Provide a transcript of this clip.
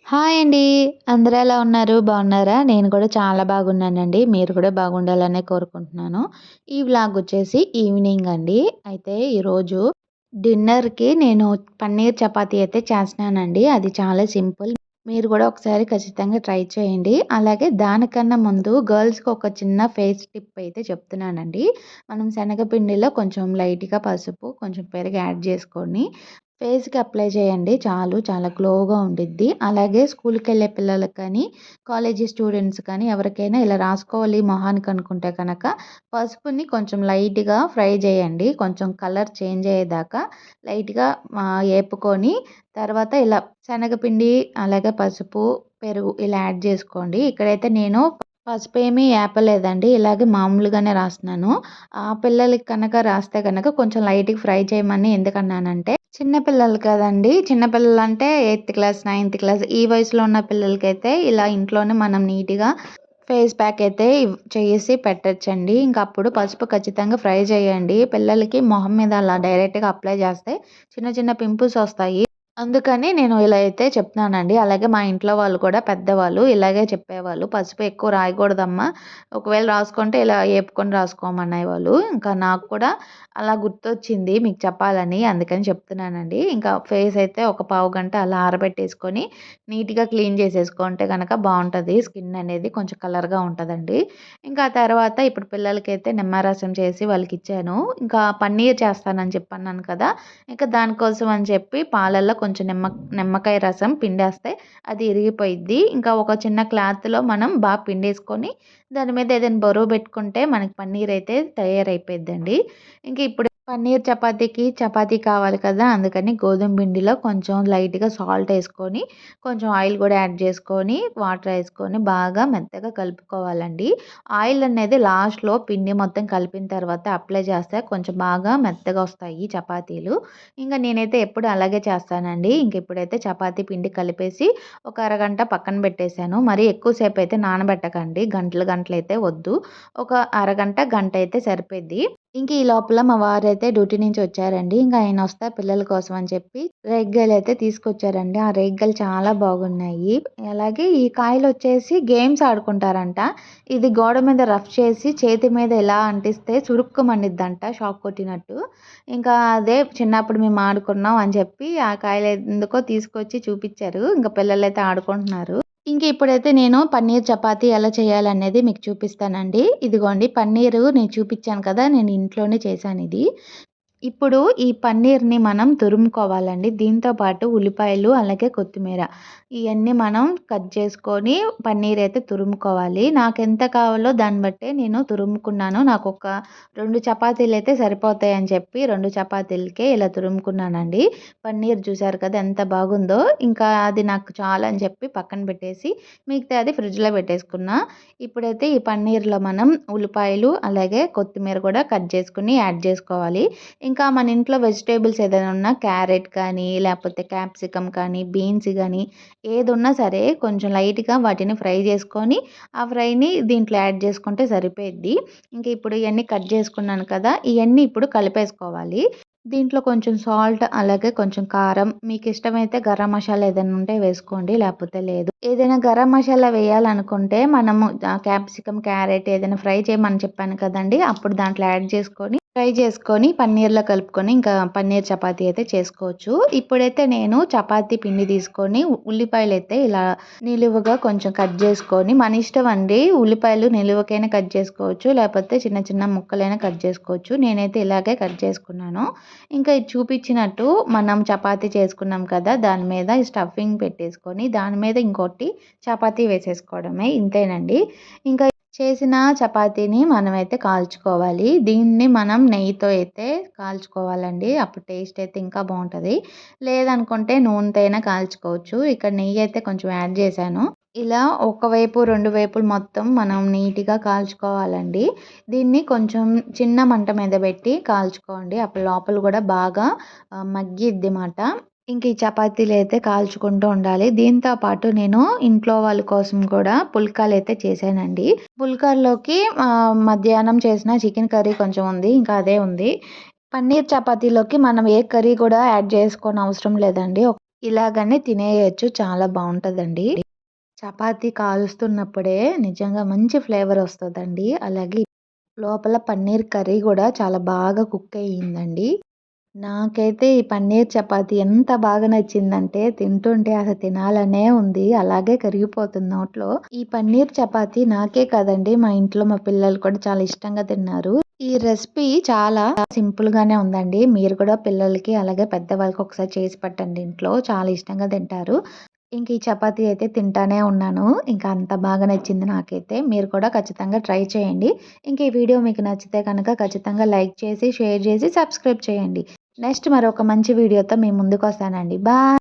Hi అండి. అందరూ ఎలా ఉన్నారు? బాగున్నారా? నేను కూడా చాలా బాగున్నానండి. మీరు కూడా బాగుండాలనే కోరుకుంటున్నాను. ఈ వ్లాగ్ వచ్చేసి ఈవినింగ్ అండి. అయితే ఈరోజు డిన్నర్‌కి నేను పన్నీర్ చపాతీ అయితే చేస్తున్నానండి. అది చాలా సింపుల్. మీరు కూడా ఒకసారి ఖచ్చితంగా ట్రై చేయండి. అలాగే దానికన్నా ముందు గర్ల్స్‌కి ఒక చిన్న ఫేస్ టిప్ అయితే చెప్తున్నానండి. మనం శనగపిండిలో కొంచెం లైట్‌గా పసుపు, కొంచెం పెరుగు యాడ్ చేసుకొని ఫేస్‌కి అప్లై చేయండి చాలు. చాలా గ్లోగా ఉండిద్ది. అలాగే స్కూల్‌కెళ్ళే పిల్లలకి కానీ, కాలేజీ స్టూడెంట్స్ కానీ ఎవరికైనా ఇలా రాసుకోవాలి మొహానికి అనుకుంటే కనుక పసుపుని కొంచెం లైట్‌గా ఫ్రై చేయండి. కొంచెం కలర్ చేంజ్ అయ్యేదాకా లైట్‌గా ఏపుకొని తర్వాత ఇలా శనగపిండి, అలాగే పసుపు, పెరుగు ఇలా యాడ్ చేసుకోండి. ఇక్కడైతే నేను పసుపేమి ఏపలేదండి. ఇలాగే మామూలుగానే రాస్తున్నాను. పిల్లలకి కనుక రాస్తే గనక కొంచెం లైట్‌గా ఫ్రై చేయమని ఎందుకన్నానంటే చిన్న పిల్లలు కదండీ! చిన్న పిల్లలంటే ఎయిత్ క్లాస్, నైన్త్ క్లాస్ ఈ వయసులో ఉన్న పిల్లలకైతే ఇలా ఇంట్లోనే మనం నీట్‌గా ఫేస్ ప్యాక్ అయితే చేసి పెట్టొచ్చండి. ఇంక అప్పుడు పసుపు ఖచ్చితంగా ఫ్రై చేయండి. పిల్లలకి మొహం మీద అలా డైరెక్ట్‌గా అప్లై చేస్తే చిన్న చిన్న పింపుల్స్ వస్తాయి. అందుకని నేను ఇలా అయితే చెప్తున్నానండి. అలాగే మా ఇంట్లో వాళ్ళు కూడా పెద్దవాళ్ళు ఇలాగే చెప్పేవాళ్ళు. "పసుపు ఎక్కువ రాయకూడదమ్మా. ఒకవేళ రాసుకుంటే ఇలా ఏపుకొని రాసుకోమనేవాళ్ళు." ఇంకా నాకు కూడా అలా గుర్తొచ్చింది మీకు చెప్పాలని. అందుకని చెప్తున్నానండి. ఇంకా ఫేస్ అయితే ఒక పావుగంట అలా ఆరబెట్టేసుకొని నీట్‌గా క్లీన్ చేసేసుకుంటే గనక బావుంటది. స్కిన్ అనేది కొంచెం కలర్‌గా ఉంటదండి. ఇంకా ఆ తర్వాత ఇప్పుడు పిల్లలకైతే నిమ్మరసం చేసి వాళ్ళకిచ్చాను. ఇంకా పన్నీర్ చేస్తానని చెప్పన్నాను కదా! ఇక దానికోసం అని చెప్పి పాలల్లో కొంచెం నిమ్మకాయ రసం పిండేస్తే అది ఇరిగిపోయిద్ది. ఇంకా ఒక చిన్న క్లాత్‌లో మనం పిండేసుకొని దాని మీద ఏదైనా బరువు పెట్టుకుంటే మనకి పన్నీర్ అయితే తయారైపోయిద్దండి. ఇంక ఇప్పుడు పన్నీర్ చపాతీకి చపాతీ కావాలి కదా! అందుకని గోధుమ పిండిలో కొంచెం లైట్‌గా సాల్ట్ ఏసుకొని, కొంచెం ఆయిల్ కూడా యాడ్ చేసుకొని, వాటర్ ఏసుకొని బాగా మెత్తగా కలుపుకోవాలండి. ఆయిల్ అనేది లాస్ట్‌లో పిండి మొత్తం కలిపిన తర్వాత అప్లై చేస్తే కొంచెం బాగా మెత్తగా వస్తాయి చపాతీలు. ఇంక నేనైతే ఎప్పుడు అలాగే చేస్తానండి. ఇంక ఇప్పుడైతే చపాతీ పిండి కలిపేసి ఒక అరగంట పక్కన పెట్టేసాను. మరీ ఎక్కువ సేపయితే నానబెట్టకండి. గంటలు గంటలయితే వద్దు. ఒక అరగంట, గంటయితే సరిపోద్ది. ఇంక ఈ లోపల మా వారైతే డ్యూటీ నుంచి వచ్చారండి. ఇంక ఆయనొస్తే పిల్లల కోసం అని చెప్పి రేగ్గాయలయితే తీసుకొచ్చారండి. ఆ రేగ్గాయలు చాలా బాగున్నాయి. అలాగే ఈ కాయలొచ్చేసి గేమ్స్ ఆడుకుంటారంట. ఇది గోడ మీద రఫ్ చేసి చేతి మీద ఇలా అంటిస్తే చురుక్కుమనిద్దంట షాక్ కొట్టినట్టు. ఇంకా అదే చిన్నప్పుడు మేము ఆడుకున్నాం అని చెప్పి ఆ కాయలు ఎందుకో తీసుకొచ్చి చూపిచ్చారు. ఇంక పిల్లలైతే ఆడుకుంటున్నారు. ఇంక ఇప్పుడైతే నేను పన్నీర్ చపాతీ ఎలా చేయాలనేది మీకు చూపిస్తానండి. ఇదిగోండి పన్నీరు నేను చూపిచ్చాను కదా! నేను ఇంట్లోనే చేశానిది. ఇప్పుడు ఈ పన్నీర్‌ని మనం తురుముకోవాలండి. దీంతో పాటు ఉల్లిపాయలు, అలాగే కొత్తిమీర ఇయన్నీ మనం కట్ చేసుకొని పన్నీర్ అయితే తురుముకోవాలి. నాకెంత కావాలో దాన్ని బట్టే నేను తురుముకున్నాను. నాకొక 2 చపాతీలైతే సరిపోతాయని చెప్పి 2 చపాతీలకే ఇలా తురుముకున్నానండి. పన్నీర్ చూసారు కదా! ఎంత బాగుందో. ఇంకా అది నాకు చాలని చెప్పి పక్కన పెట్టేసి మిగతాది ఫ్రిడ్జ్‌లో పెట్టేసుకున్నా. ఇప్పుడైతే ఈ పన్నీర్‌లో మనం ఉల్లిపాయలు, అలాగే కొత్తిమీర కూడా కట్ చేసుకొని యాడ్ చేసుకోవాలి. ఇంకా మన ఇంట్లో వెజిటబుల్స్ ఏదైనా ఉన్నా క్యారెట్ కానీ, లేకపోతే క్యాప్సికమ్ కానీ, బీన్స్ గానీ ఏదున్నా సరే కొంచెం లైట్‌గా వాటిని ఫ్రై చేసుకొని, ఆ ఫ్రైని దీంట్లో యాడ్ చేసుకుంటే సరిపోయిద్ది. ఇంక ఇప్పుడు ఇయన్నీ కట్ చేసుకున్నాను కదా! ఇయన్నీ ఇప్పుడు కలిపేసుకోవాలి. దీంట్లో కొంచెం సాల్ట్, అలాగే కొంచెం కారం, మీకిష్టమైతే గరం మసాలా ఏదైనా ఉంటే వేసుకోండి. లేకపోతే లేదు. ఏదైనా గరం మసాలా వేయాలనుకుంటే మనము క్యాప్సికమ్, క్యారెట్ ఏదైనా ఫ్రై చేయమని చెప్పాను కదండీ! అప్పుడు దాంట్లో యాడ్ చేసుకొని ఫ్రై చేసుకొని పన్నీర్‌లో కలుపుకొని ఇంకా పన్నీర్ చపాతీ అయితే చేసుకోవచ్చు. ఇప్పుడైతే నేను చపాతీ పిండి తీసుకొని ఉల్లిపాయలైతే ఇలా నిలువుగా కొంచెం కట్ చేసుకొని మన ఇష్టం అండి. ఉల్లిపాయలు నిలువుకైనా కట్ చేసుకోవచ్చు. లేకపోతే చిన్న చిన్న ముక్కలైనా కట్ చేసుకోవచ్చు. నేనైతే ఇలాగే కట్ చేసుకున్నాను. ఇంకా ఇది చూపించినట్టు మనం చపాతీ చేసుకున్నాం కదా! దాని మీద ఈ స్టఫింగ్ పెట్టేసుకొని దాని మీద ఇంకోటి చపాతీ వేసేసుకోవడమే ఇంతేనండి. ఇంకా చేసిన చపాతీని మనమైతే కాల్చుకోవాలి. దీన్ని మనం నెయ్యితో అయితే కాల్చుకోవాలండి. అప్పుడు టేస్ట్ అయితే ఇంకా బావుంటది. లేదనుకుంటే నూనెతో అయినా కాల్చుకోవచ్చు. ఇక్కడ నెయ్యయితే కొంచెం యాడ్ చేశాను. ఇలా ఒకవైపు, 2 వైపులు మొత్తం మనం నీట్‌గా కాల్చుకోవాలండి. దీన్ని కొంచెం చిన్న మంట మీద పెట్టి కాల్చుకోండి. అప్పుడు లోపల గూడా బాగా మగ్గిద్దిమాట. ఇంక ఈ చపాతీలైతే కాల్చుకుంటూ ఉండాలి. దీంతో పాటు నేను ఇంట్లో వాళ్ళ కోసం కూడా పుల్కాలైతే చేశానండి. పుల్కాల్లోకి మధ్యాహ్నం చేసిన చికెన్ కర్రీ కొంచెం ఉంది. ఇంకా అదే ఉంది. పన్నీర్ చపాతీలోకి మనం ఏ కర్రీ కూడా యాడ్ చేసుకోనవసరం లేదండి. ఇలాగనే తినేయొచ్చు. చాలా బావుంటదండి. చపాతీ కాలుస్తున్నప్పుడే నిజంగా మంచి ఫ్లేవర్ వస్తదండి. అలాగే లోపల పన్నీర్ కర్రీ గూడా చాలా బాగా కుక్ అయ్యిందండి. నాకైతే ఈ పన్నీర్ చపాతీ ఎంత బాగా నచ్చిందంటే తింటుంటే అసలు తినాలనే ఉంది. అలాగే కరిగిపోతుంది నోట్లో. ఈ పన్నీర్ చపాతీ నాకే కాదండి మా ఇంట్లో మా పిల్లలు కూడా చాలా ఇష్టంగా తిన్నారు. ఈ రెసిపీ చాలా సింపుల్‌గానే ఉందండి. మీరు కూడా పిల్లలకి అలాగే పెద్దవాళ్ళకి ఒకసారి చేసి పెట్టండి ఇంట్లో. చాలా ఇష్టంగా తింటారు. ఇంక ఈ చపాతీ అయితే తింటానే ఉన్నాను. ఇంకా అంత బాగా నచ్చింది నాకైతే. మీరు కూడా ఖచ్చితంగా ట్రై చేయండి. ఇంక ఈ వీడియో మీకు నచ్చితే కనుక ఖచ్చితంగా లైక్ చేసి, షేర్ చేసి, సబ్స్క్రైబ్ చేయండి. నెక్స్ట్ మరొక మంచి వీడియోతో మీ ముందుకొస్తానండి. బాయ్.